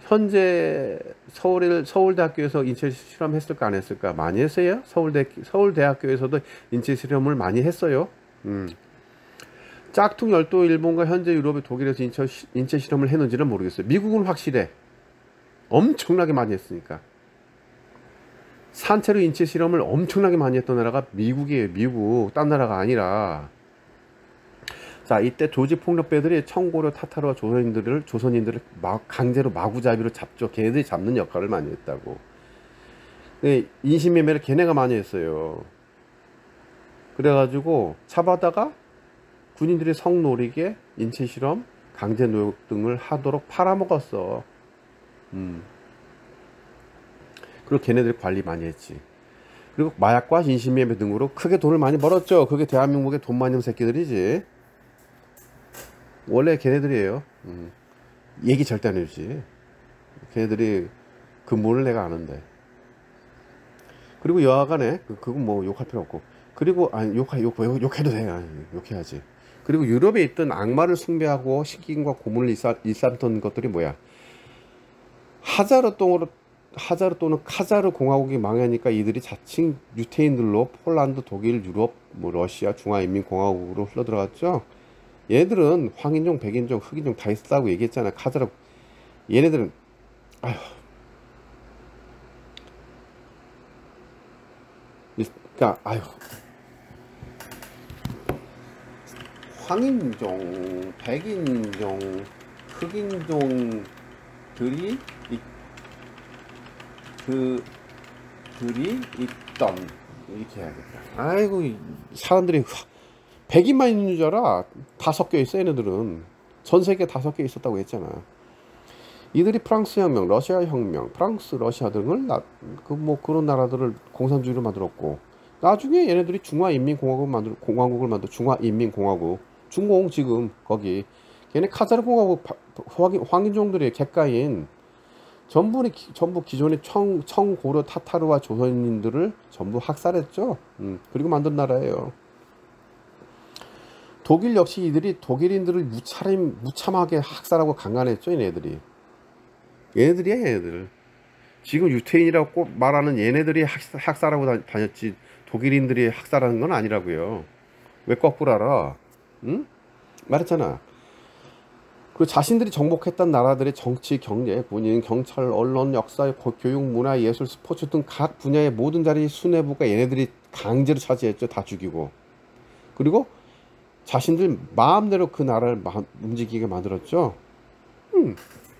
현재 서울대학교에서 인체 실험 했을까 안 했을까? 많이 했어요. 서울대학교에서도 인체 실험을 많이 했어요. 짝퉁 열도 일본과 현재 유럽의 독일에서 인체 실험을 했는지는 모르겠어요. 미국은 확실해. 엄청나게 많이 했으니까. 산채로 인체 실험을 엄청나게 많이 했던 나라가 미국이에요. 미국. 딴 나라가 아니라. 자, 이때 조지 폭력배들이 청고려 타타르와 조선인들을 강제로 마구잡이로 잡죠. 걔네들이 잡는 역할을 많이 했다고. 네, 인신매매를 걔네가 많이 했어요. 그래가지고 잡아다가 군인들이 성노리게 인체실험, 강제노역 등을 하도록 팔아먹었어. 그리고 걔네들이 관리 많이 했지. 그리고 마약과 인신매매 등으로 크게 돈을 많이 벌었죠. 그게 대한민국의 돈 많이 는 새끼들이지. 원래 걔네들이에요. 얘기 절대 안 해주지. 걔네들이 근본을 내가 아는데. 그리고 여하간에 그건 뭐 욕할 필요 없고. 그리고 아니 욕해도 돼. 아니, 욕해야지. 그리고 유럽에 있던 악마를 숭배하고 식인과 고문을 일삼던 것들이 뭐야? 하자르 또는 카자르 공화국이 망하니까 이들이 자칭 유태인들로 폴란드, 독일, 유럽, 뭐 러시아, 중화인민공화국으로 흘러들어갔죠. 얘들은 황인종, 백인종, 흑인종 다 있었다고 얘기했잖아. 카자르. 얘네들은 아휴. 그러니까 아휴. 황인종, 백인종, 흑인종들이 있던, 이렇게 해야겠다. 아이고, 사람들이 백인만 있는 줄 알아. 다 섞여 있어. 얘네들은 전 세계에 다 섞여 있었다고 했잖아. 이들이 프랑스 혁명, 러시아 혁명, 프랑스, 러시아 등을 그런 나라들을 공산주의로 만들었고, 나중에 얘네들이 공화국을 만들어. 중화인민공화국. 중공 지금 거기 걔네 카자르 공화국 황인종들의 객가인 전부 기존의 청, 고려, 타타르와 조선인들을 전부 학살했죠. 그리고 만든 나라예요. 독일 역시 이들이 독일인들을 무참하게 학살하고 강간했죠. 얘네들이야. 얘네들. 지금 유태인이라고 꼭 말하는 얘네들이 학살하고 다녔지 독일인들이 학살하는 건 아니라고요. 왜 거꾸로 알아? 응? 말했잖아. 그 자신들이 정복했던 나라들의 정치, 경제, 군인, 경찰, 언론, 역사, 교육, 문화, 예술, 스포츠 등 각 분야의 모든 자리 수뇌부가 얘네들이 강제로 차지했죠. 다 죽이고. 그리고 자신들 마음대로 그 나라를 움직이게 만들었죠.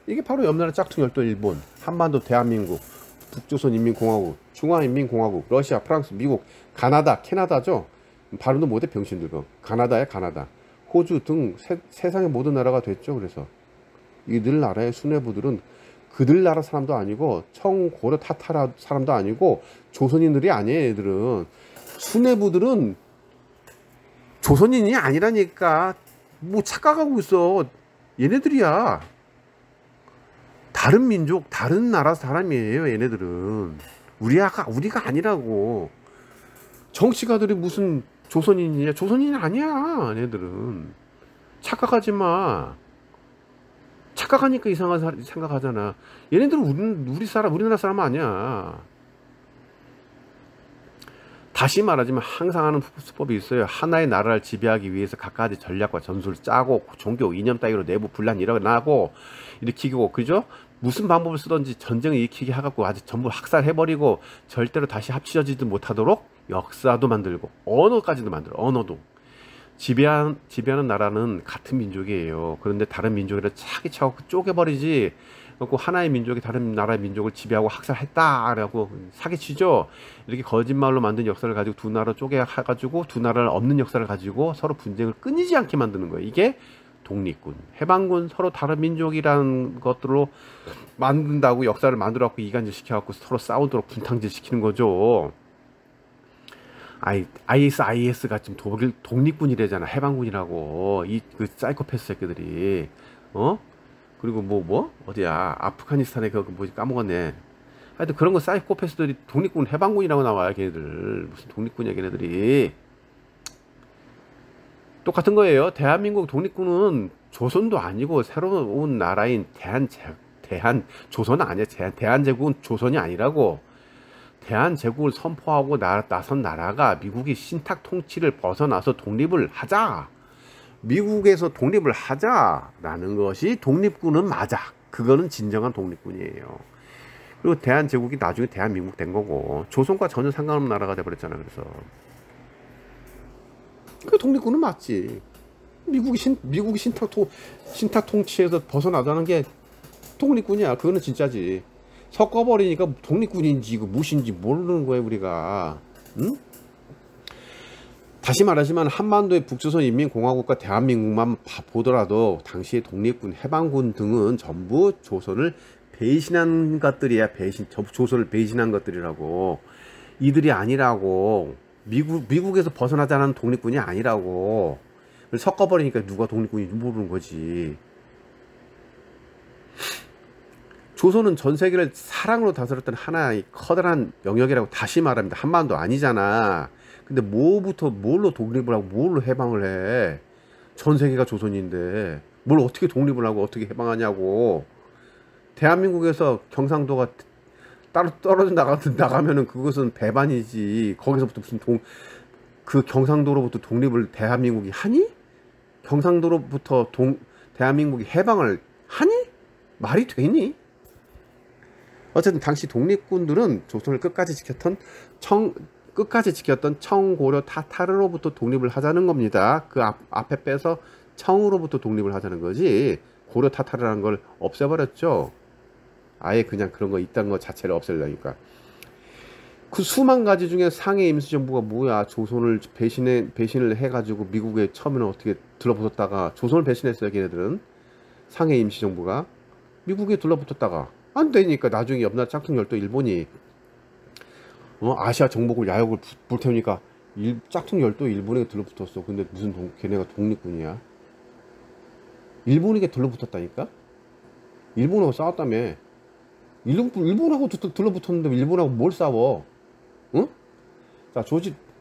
이게 바로 옆나라 짝퉁 열도 일본, 한반도 대한민국, 북조선인민공화국, 중화인민공화국, 러시아, 프랑스, 미국, 캐나다죠. 발음도 못해 병신들고. 가나다야 가나다. 호주 등 세상의 모든 나라가 됐죠. 그래서 이들 나라의 수뇌부들은 그들 나라 사람도 아니고 청, 고려, 타타라 사람도 아니고 조선인들이 아니에요. 얘들은 수뇌부들은 조선인이 아니라니까. 뭐 착각하고 있어. 얘네들이야. 다른 민족, 다른 나라 사람이에요. 얘네들은 우리가 아니라고. 정치가들이 무슨 조선인이냐? 조선인이 아니야. 얘네들은 착각하지 마. 착각하니까 이상한 생각하잖아. 얘네들은 우리나라 사람 아니야. 다시 말하지만 항상 하는 수법이 있어요. 하나의 나라를 지배하기 위해서 각가지 전략과 전술을 짜고 종교 이념 따위로 내부 분란 일어나고 일으키고, 그죠? 무슨 방법을 쓰든지 전쟁을 일으키게 해갖고 아주 전부 학살해버리고 절대로 다시 합쳐지지 못하도록 역사도 만들고 언어까지도 만들어. 언어도 지배하는 나라는 같은 민족이에요. 그런데 다른 민족이라 차기차고 쪼개버리지. 그리고 하나의 민족이 다른 나라의 민족을 지배하고 학살했다라고 사기치죠. 이렇게 거짓말로 만든 역사를 가지고 두 나라 쪼개가지고 두 나라를 없는 역사를 가지고 서로 분쟁을 끊이지 않게 만드는 거예요. 이게 독립군, 해방군, 서로 다른 민족이라는 것들로 만든다고 역사를 만들어갖고 이간질 시켜갖고 서로 싸우도록 분탕질 시키는 거죠. IS가 지금 독일 독립군이래잖아. 해방군이라고. 그 사이코패스 새끼들이. 그리고 어디야, 아프가니스탄에 그 뭐지 까먹었네. 하여튼 그런 거 사이코패스들이 독립군 해방군이라고 나와요. 걔네들 무슨 독립군이야 걔네들이. 똑같은 거예요. 대한민국 독립군은 조선도 아니고 새로 온 나라인 조선 아니야. 대한제국은 조선이 아니라고. 대한제국을 선포하고 나선 나라가 미국이 신탁 통치를 벗어나서 독립을 하자. 미국에서 독립을 하자라는 것이 독립군은 맞아. 그거는 진정한 독립군이에요. 그리고 대한제국이 나중에 대한민국 된 거고, 조선과 전혀 상관없는 나라가 돼버렸잖아. 그래서 그 독립군은 맞지. 미국이 신탁 통치에서 벗어나자는 게 독립군이야. 그거는 진짜지. 섞어버리니까 독립군인지 이거 무엇인지 모르는 거예요 우리가. 응? 다시 말하지만 한반도의 북조선인민공화국과 대한민국만 보더라도 당시의 독립군, 해방군 등은 전부 조선을 배신한 것들이야. 조선을 배신한 것들이라고. 이들이 아니라고. 미국에서 벗어나자는 독립군이 아니라고. 섞어버리니까 누가 독립군인지 모르는 거지. 조선은 전 세계를 사랑으로 다스렸던 하나의 커다란 영역이라고 다시 말합니다. 한반도 아니잖아. 근데 뭘로 독립을 하고 뭘로 해방을 해? 전 세계가 조선인데 뭘 어떻게 독립을 하고 어떻게 해방하냐고. 대한민국에서 경상도가 따로 떨어져 나가면은 그것은 배반이지. 거기서부터 무슨 그 경상도로부터 독립을 대한민국이 하니? 경상도로부터 대한민국이 해방을 하니? 말이 되니? 어쨌든 당시 독립군들은 조선을 끝까지 지켰던 청고려 타타르로부터 독립을 하자는 겁니다. 그 앞에 빼서 청으로부터 독립을 하자는 거지. 고려 타타르라는 걸 없애버렸죠. 아예 그냥 그런 거 있다는 것 자체를 없애려니까. 그 수만 가지 중에 상해 임시정부가 뭐야. 조선을 배신을 해가지고 미국에 처음에는 어떻게 들러붙었다가, 조선을 배신했어요 걔네들은. 상해 임시정부가 미국에 들러붙었다가 안 되니까 나중에 옆나라 짝퉁 열도 일본이 아시아 정복을 야욕을 불태우니까 짝퉁 열도 일본에게 들러붙었어. 근데 무슨 걔네가 독립군이야? 일본에게 들러붙었다니까? 일본하고 싸웠다며. 일본하고 들러붙었는데 일본하고 뭘 싸워? 응? 자,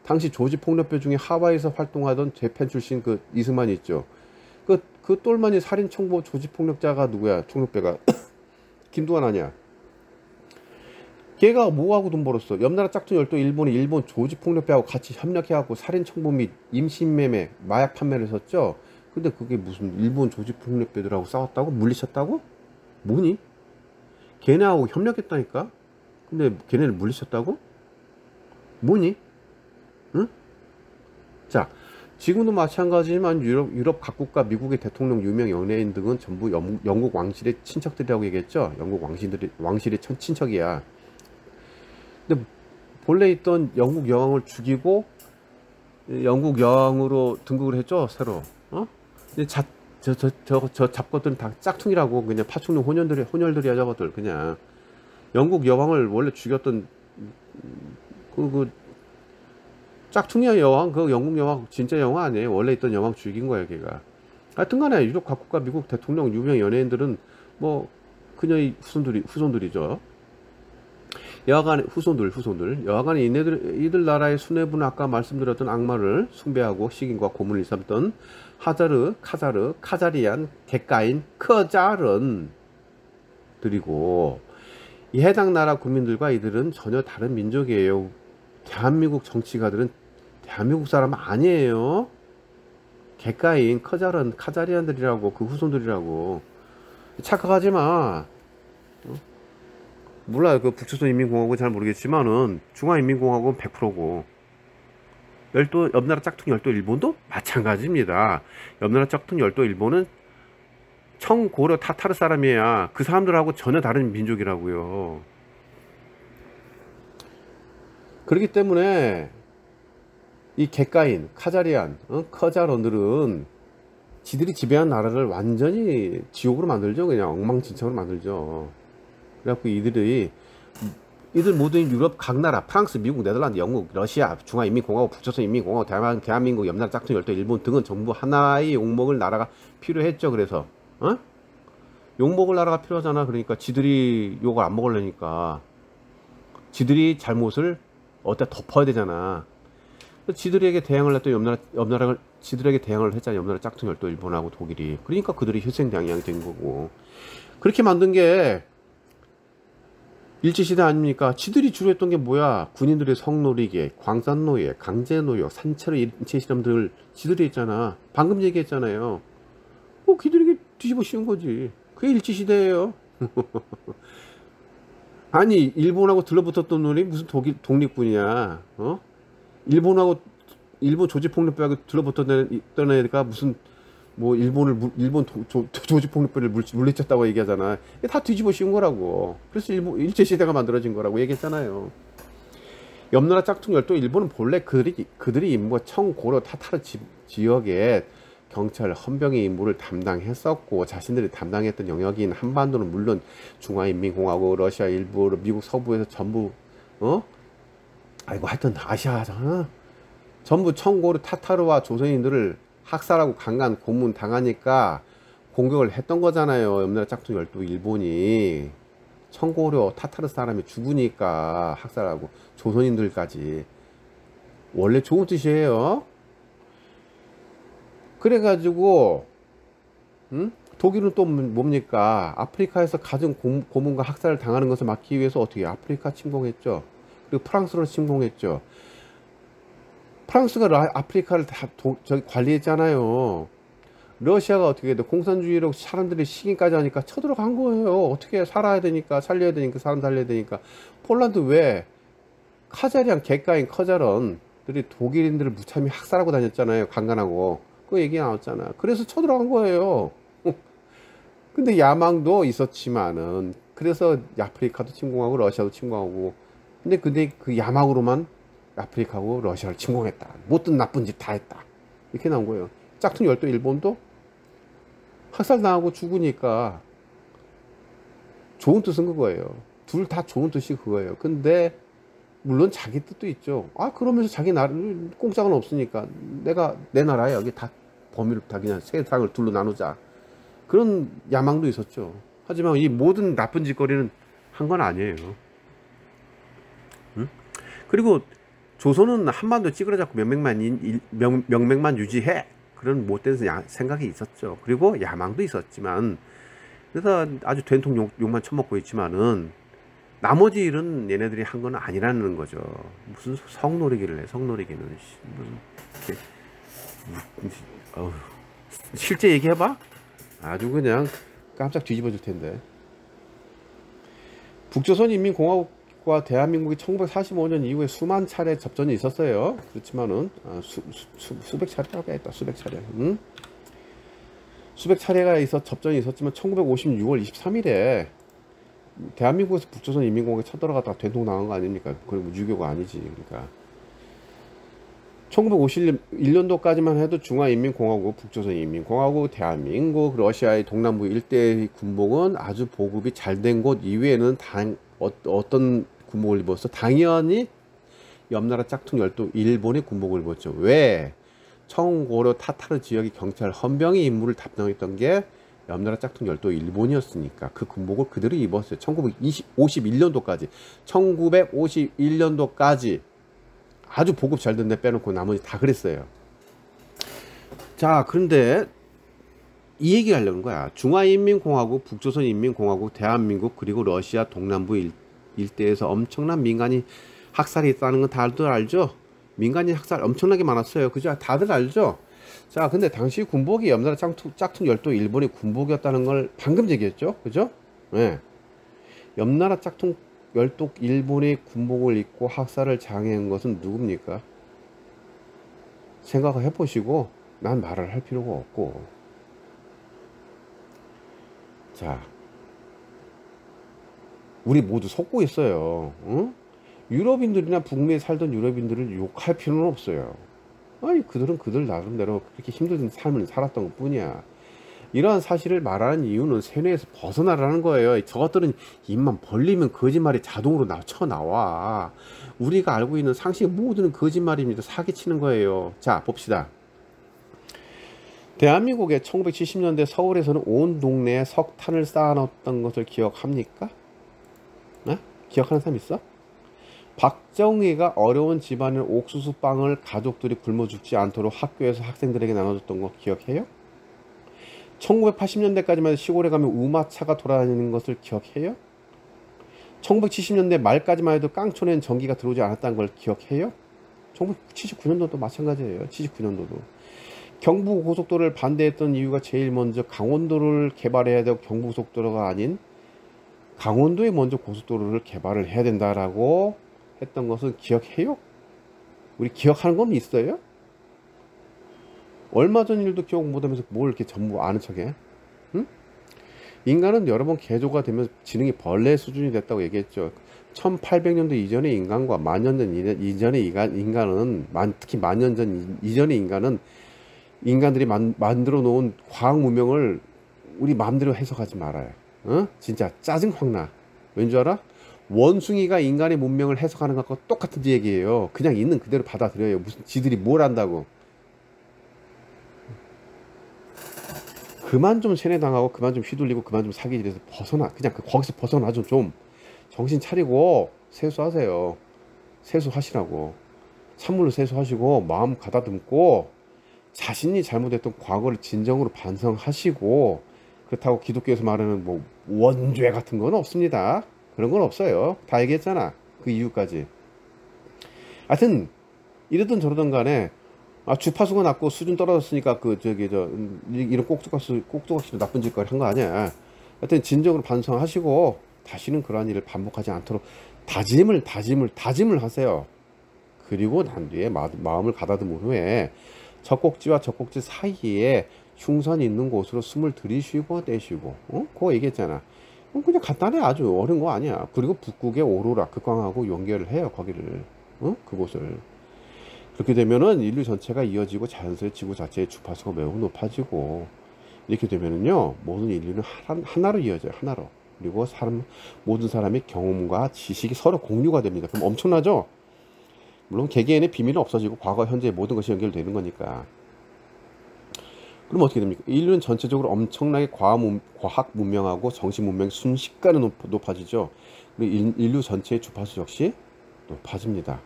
당시 조지 폭력배 중에 하와이에서 활동하던 재팬 출신 그 이승만이 있죠. 그 똘마니 살인 청부 조지 폭력자가 누구야? 총력배가 김두한 아니야. 걔가 뭐하고 돈 벌었어? 옆나라 짝퉁 열도 일본 조지 폭력배하고 같이 협력해갖고 살인 청부 및 임신매매, 마약 판매를 했었죠. 근데 그게 무슨 일본 조지 폭력배들하고 싸웠다고? 물리쳤다고? 뭐니? 걔네하고 협력했다니까? 근데 걔네를 물리쳤다고? 뭐니? 응? 자, 지금도 마찬가지지만 유럽 각국과 미국의 대통령, 유명 연예인 등은 전부 영국 왕실의 친척들이라고 얘기했죠. 영국 왕실의 친척이야. 근데 본래 있던 영국 여왕을 죽이고 영국 여왕으로 등극을 했죠, 새로. 근데 저 잡것들은 다 짝퉁이라고. 그냥 파충류 혼혈들이야 저것들. 그냥 영국 여왕을 원래 죽였던 그 짝퉁이야 여왕. 그 영국 여왕 진짜 여왕 아니에요. 원래 있던 여왕 죽인 거야 걔가. 하여튼간에 유럽 각국과 미국 대통령, 유명 연예인들은 뭐 그녀의 후손들이죠. 여하간 후손들 여하간 이들 나라의 수뇌부는 아까 말씀드렸던 악마를 숭배하고 식인과 고문을 일삼던 하자르, 카자르, 카자리안, 객가인, 커자른 들이고, 이 해당 나라 국민들과 이들은 전혀 다른 민족이에요. 대한민국 정치가들은 대한민국 사람 아니에요. 객가인, 커자른, 카자리안들이라고, 그 후손들이라고. 착각하지 마. 몰라요. 그 북조선인민공화국은 잘 모르겠지만은 중화인민공화국은 100%고 옆나라 짝퉁 열도 일본도 마찬가지입니다. 옆나라 짝퉁 열도 일본은 청고려 타타르 사람이야. 그 사람들하고 전혀 다른 민족이라고요. 그렇기 때문에 이 객가인, 카자리안, 커자런들은 지들이 지배한 나라를 완전히 지옥으로 만들죠. 그냥 엉망진창으로 만들죠. 그래갖고 이들 모든 유럽 각 나라, 프랑스, 미국, 네덜란드, 영국, 러시아, 중화인민공화국, 북조선인민공화국, 대한민국, 옆나라 짝퉁 열도 일본 등은 전부 하나의 욕먹을 나라가 필요했죠. 그래서 욕먹을 나라가 필요하잖아. 그러니까 지들이 욕을 안 먹으려니까 지들이 잘못을 어디다 덮어야 되잖아. 지들에게 대항을 했던 옆나라를 지들에게 대항을 했잖아. 옆나라 짝퉁 열도 일본하고 독일이. 그러니까 그들이 희생양양이 된 거고. 그렇게 만든 게 일제시대 아닙니까? 지들이 주로 했던 게 뭐야? 군인들의 성놀이기, 광산노예, 강제노역, 산채로 일체실험들 지들이 했잖아. 방금 얘기했잖아요. 그들에게 뒤집어 씌운 거지. 그게 일제시대예요. 아니, 일본하고 들러붙었던 놈이 무슨 독립군이야? 일본 조직폭력배하고 들러붙었던 애가 무슨 일본 조직폭력배를 물리쳤다고 얘기하잖아. 이게 다 뒤집어 씌운 거라고. 그래서 일제시대가 만들어진 거라고 얘기했잖아요. 옆나라 짝퉁 열도 일본은 본래 그들이 임무가 청고려 타타르 지역에 경찰 헌병의 임무를 담당했었고, 자신들이 담당했던 영역인 한반도는 물론 중화인민공화국, 러시아 일부, 미국 서부에서 전부 하여튼 아시아잖아. 전부 청고려 타타르와 조선인들을 학살하고 강간 고문 당하니까 공격을 했던 거잖아요. 옆나라 짝퉁 열도 일본이. 청고려 타타르 사람이 죽으니까 학살하고 조선인들까지. 원래 좋은 뜻이에요. 그래가지고 독일은 또 뭡니까? 아프리카에서 가진 고문과 학살을 당하는 것을 막기 위해서 어떻게 아프리카 침공했죠. 그리고 프랑스로 침공했죠. 프랑스가 아프리카를 다 저기 관리했잖아요. 러시아가 어떻게 해도 공산주의로 사람들이 식인까지 하니까 쳐들어간 거예요. 어떻게 살아야 되니까, 살려야 되니까, 사람 살려야 되니까. 폴란드 왜 카자리안, 객가인, 커자런들이 독일인들을 무참히 학살하고 다녔잖아요. 강간하고. 그 얘기 나왔잖아. 그래서 쳐들어간 거예요. 근데 야망도 있었지만은, 그래서 아프리카도 침공하고 러시아도 침공하고. 근데 그 야망으로만 아프리카하고 러시아를 침공했다. 못된 나쁜 짓 다 했다. 이렇게 나온 거예요. 짝퉁 열도 일본도 학살당하고 죽으니까 좋은 뜻은 그거예요. 둘 다 좋은 뜻이 그거예요. 근데 물론 자기 뜻도 있죠. 그러면서 자기 나라 공짜는 없으니까 내 나라에 여기 다 범위를 다 그냥 세상을 둘로 나누자. 그런 야망도 있었죠. 하지만 이 모든 나쁜 짓거리는 한 건 아니에요. 그리고 조선은 한반도 찌그러잡고 명맥만 유지해. 그런 못된 생각이 있었죠. 그리고 야망도 있었지만, 그래서 아주 된통 욕만 처먹고 있지만은, 나머지 일은 얘네들이 한 건 아니라는 거죠. 무슨 성놀이기를 해, 성놀이기는. 실제 얘기해봐? 아주 그냥 깜짝 뒤집어질 텐데. 북조선인민공화국과 대한민국이 1945년 이후에 수만 차례 접전이 있었어요. 그렇지만은 수백 차례라고 했다. 수백 차례. 수백 차례가 접전이 있었지만 1956월 23일에 대한민국에서 북조선인민공화국에 쳐들어갔다가 된통 나간 거 아닙니까? 그리고 유교가 아니지. 그러니까 1951년도까지만 해도 중화인민공화국, 북조선인민공화국, 대한민국, 러시아의 동남부 일대의 군복은 아주 보급이 잘 된 곳 이외에는 어떤 군복을 입었어? 당연히 옆나라 짝퉁 열도 일본의 군복을 입었죠. 왜? 청고려 타타르 지역의 경찰 헌병의 임무를 담당했던 게 옆나라 짝퉁 열도 일본이었으니까 그 군복을 그대로 입었어요. 1951년도까지 1951년도까지 아주 보급 잘 된데 빼놓고 나머지 다 그랬어요. 자, 그런데 이 얘기 하려는 거야. 중화인민공화국, 북조선인민공화국, 대한민국, 그리고 러시아 동남부 일대에서 엄청난 민간인 학살이 있다는 건 다들 알죠? 민간인 학살 엄청나게 많았어요. 그죠? 다들 알죠? 자, 근데 당시 군복이 옆나라 짝퉁 열도 일본의 군복이었다는 걸 방금 얘기했죠? 그죠? 네. 옆나라 짝퉁 열도 일본의 군복을 입고 학살을 장애한 것은 누굽니까? 생각을 해보시고 난 말을 할 필요가 없고. 자, 우리 모두 속고 있어요. 응? 유럽인들이나 북미에 살던 유럽인들을 욕할 필요는 없어요. 아니, 그들은 그들 나름대로 그렇게 힘든 삶을 살았던 것 뿐이야. 이러한 사실을 말하는 이유는 세뇌에서 벗어나라는 거예요. 저것들은 입만 벌리면 거짓말이 자동으로 쳐나와. 우리가 알고 있는 상식 모두는 거짓말입니다. 사기치는 거예요. 자, 봅시다. 대한민국의 1970년대 서울에서는 온 동네에 석탄을 쌓아놨던 것을 기억합니까? 네? 기억하는 사람 있어? 박정희가 어려운 집안의 옥수수빵을 가족들이 굶어 죽지 않도록 학교에서 학생들에게 나눠줬던 거 기억해요? 1980년대까지만 해도 시골에 가면 우마차가 돌아다니는 것을 기억해요? 1970년대 말까지만 해도 깡촌에는 전기가 들어오지 않았다는 걸 기억해요? 1979년도도 마찬가지예요. 79년도도. 경부고속도로를 반대했던 이유가 제일 먼저 강원도를 개발해야 되고 경부고속도로가 아닌 강원도에 먼저 고속도로를 개발을 해야 된다라고 했던 것은 기억해요? 우리 기억하는 건 있어요? 얼마 전 일도 기억 못하면서 뭘 이렇게 전부 아는 척해? 응? 인간은 여러 번 개조가 되면서 지능이 벌레 수준이 됐다고 얘기했죠. 1800년도 이전의 인간과 만년 전 이전의 인간은 특히 만년 전 이전의 인간들이 만들어 놓은 과학 문명을 우리 마음대로 해석하지 말아요. 어? 진짜 짜증 확 나. 왠 줄 알아? 원숭이가 인간의 문명을 해석하는 것과 똑같은 얘기예요. 그냥 있는 그대로 받아들여요. 무슨 지들이 뭘 안다고. 그만 좀 세뇌당하고 그만 좀 휘둘리고 그만 좀 사기질해서 그냥 거기서 벗어나 좀 정신 차리고 세수하세요. 세수하시라고. 찬물로 세수하시고 마음 가다듬고 자신이 잘못했던 과거를 진정으로 반성하시고. 그렇다고 기독교에서 말하는 뭐 원죄 같은 건 없습니다. 그런 건 없어요. 다 얘기했잖아. 그 이유까지. 하여튼 이러든 저러든 간에 주파수가 낮고 수준 떨어졌으니까 이런 꼭두각시로 나쁜 짓거리 한 거 아니야. 하여튼 진정으로 반성하시고 다시는 그러한 일을 반복하지 않도록 다짐을 하세요. 그리고 난 뒤에 마음을 가다듬은 후에 젖꼭지와 젖꼭지 사이에 흉선이 있는 곳으로 숨을 들이쉬고 내쉬고. 그거 얘기했잖아. 그냥 간단해. 아주 어려운 거 아니야. 그리고 북극의 오로라 극광하고 연결을 해요. 거기를. 그곳을. 그렇게 되면은 인류 전체가 이어지고 자연스레 지구 자체의 주파수가 매우 높아지고, 이렇게 되면은요 모든 인류는 하나로 이어져요. 하나로. 그리고 모든 사람의 경험과 지식이 서로 공유가 됩니다. 그럼 엄청나죠? 물론 개개인의 비밀은 없어지고 과거 현재 모든 것이 연결되는 거니까. 그럼 어떻게 됩니까? 인류는 전체적으로 엄청나게 과학 문명하고 정신 문명이 순식간에 높아지죠. 그리고 인류 전체의 주파수 역시 높아집니다.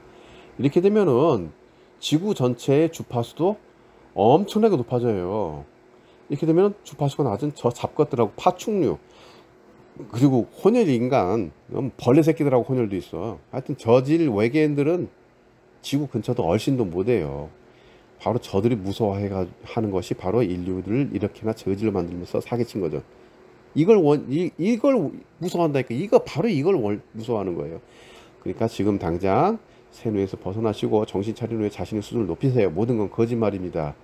이렇게 되면은 지구 전체의 주파수도 엄청나게 높아져요. 이렇게 되면 주파수가 낮은 저 잡것들하고 파충류, 그리고 혼혈 인간, 벌레 새끼들하고 혼혈도 있어. 하여튼 저질 외계인들은 지구 근처도 얼씬도 못해요. 바로 저들이 무서워하는 것이 바로 인류들을 이렇게나 저질로 만들면서 사기친 거죠. 이걸 무서워한다니까. 이걸 무서워하는 거예요. 그러니까 지금 당장 세뇌에서 벗어나시고 정신 차린 후에 자신의 수준을 높이세요. 모든 건 거짓말입니다.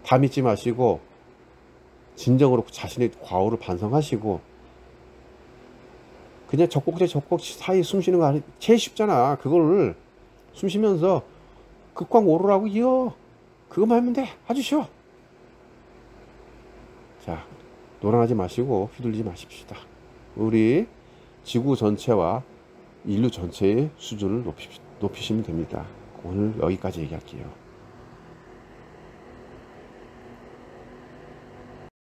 다 믿지 마시고 진정으로 자신의 과오를 반성하시고, 그냥 젖꼭지 사이 숨 쉬는 거 제일 쉽잖아. 그거를 숨 쉬면서 극광 오로라고 이어. 그거만 하면 돼. 아주 쉬워. 자, 노란하지 마시고 휘둘리지 마십시다. 우리 지구 전체와 인류 전체의 수준을 높이시면 됩니다. 오늘 여기까지 얘기할게요.